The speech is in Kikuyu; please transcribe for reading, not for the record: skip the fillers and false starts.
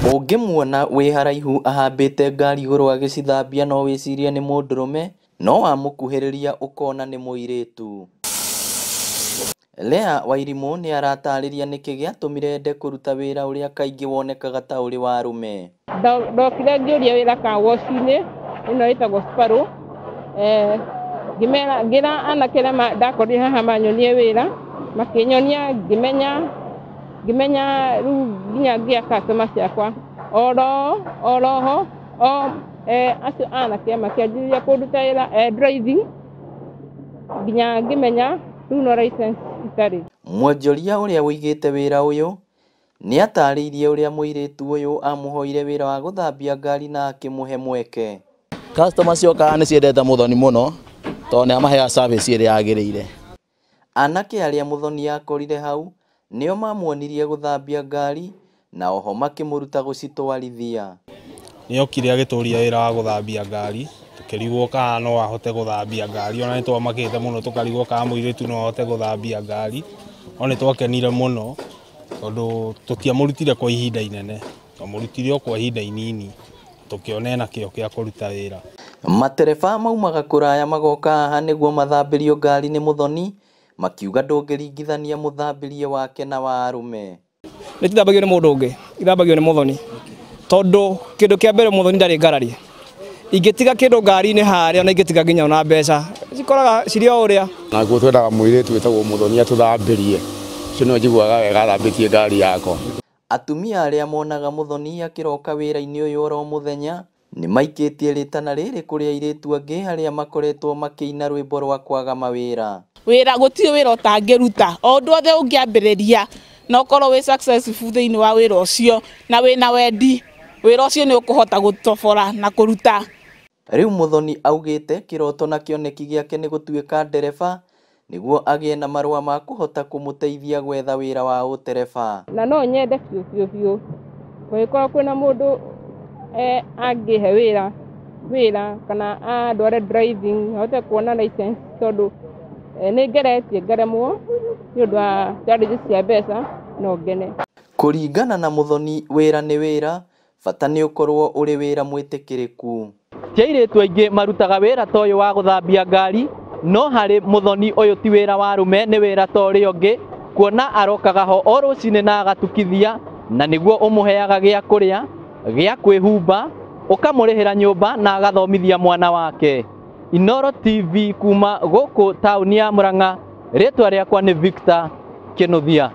Ũngĩmuona wĩ haraihu ahambĩte ngari igũrũ agĩcithambia no wĩcirie nĩ mũndũrũme, no wamũkuhĩrĩria ũkona nĩ mũirĩtu. Leah nĩ aratarĩria nĩkĩ gĩatũmire ende kũruta wĩra ũrĩa kaingĩ wonekaga ta ũrĩ wa arũme. Ndokire ngĩũria wĩra ka woci-inĩ ĩno ĩtagwo Sparrow, ngĩra anake arĩa ndakorire haha manyonie wĩra, makĩnyonia ngĩmenya rĩu nginya ngĩa customer ciakwa. Oroho acio anake makĩanjĩrĩria kũnduta wĩra driving nginya ngĩmenya rĩu no license itarĩ. Mwonjoria ũrĩa ũigĩte wĩra ũyũ nĩ atarĩirie ũrĩa mũirĩtu ũyũ amũhoire wĩra wa gũthambia ngari na akĩmũhe mweke. Customer ciokaga nĩ ciendete Muthoni mũno tondũ nĩ amaheaga service ĩrĩa yagĩrĩire. Anake arĩa Muthoni yakorire hau nĩo mamuonirie gũthambia ngari na oho makĩmũruta gũcitwarithia. Nĩokire agĩtũria wĩra wa gũthambia ngari, tũkĩrigwo kana no ahote gũthambia ngari, ona nĩ twamakĩte mũno tũkarigwo kana mũirĩtu no ahote gũthambia ngari, ona nĩ twakenire mũno tondũ tũtiamũrutire kwa ihinda inene, twamũrutire o kwa ihinda inini, tũkĩona ena kĩo gĩa kũruta wĩra. Matereba maumaga kũraya magoka haha nĩguo mathambĩrio ngari nĩ Muthoni, makiuga ndũngĩringithania mũthambĩrie wake na wa arũme. Nĩtithambagio nĩ mũndũ ũngĩ, ithambagio nĩ Muthoni tondũ kĩndũ kĩa mbere Muthoni ndarĩ ngarari. Ingĩtiga kĩndũ ngari-inĩ harĩa na ingĩtiga nginya na mbeca cikoraga cirĩ o ũrĩa. Naguo twendaga mũirĩtu wĩtagwo Muthoni atũthambĩrie, ũcio nĩwe njiguaga wega athambĩtie ngari yakwa. Atumia arĩa monaga Muthoni akĩroka wĩra-inĩ ũyũ oro mũthenya nĩ maikĩtie rĩtana rĩrĩ kũrĩ airĩtu angĩ arĩa makoretwo makĩina rwĩmbo rwa kwaga mawĩra. Wĩra gũtirĩ wĩra ũtangĩruta, o ũndũ othe ũngĩambĩrĩria no korwo wĩ successful thĩinĩ wa wĩra ũcio na wĩna wendi, wĩra ũcio nĩ ũkũhota gũtobora na kũruta. Rĩu Muthoni augĩte kĩroto na kĩoneki gĩake nĩ gũtuĩka ndereba nĩguo agĩe na marũa ma kũhota kũmũteithia gwetha wĩra wa ũtereba. Na no nyende biũ kũngĩkorwo kwĩna mũndũ angĩhe wĩra kana andware driving ahote kuona license tondũ nĩ ngeretie ngaremwo nĩ ũndũ wa challenges cia mbeca no ngene. Kũringana na Muthoni wĩra nĩ wĩra, bata nĩ ũkorwo ũrĩ wĩra mwĩtĩkĩrĩku. Ti airĩtu aingĩ marutaga wĩra ta ũyũ wa gũthambia ngari, no harĩ Muthoni ũyũ ti wĩra wa arũme, nĩ wĩra ta ũrĩa ũngĩ, kuona arokaga ho o rũcinĩ na agatukithia, na nĩguo ũmũheaga gĩa kũrĩa, gĩa kwĩhumba, ũkamũrĩhĩra nyũmba na agathomithia mwana wake. Inooro TV kuma gũkũ taũni ya Muranga, rĩtwa rĩakwa nĩ Victor Kĩnuthia.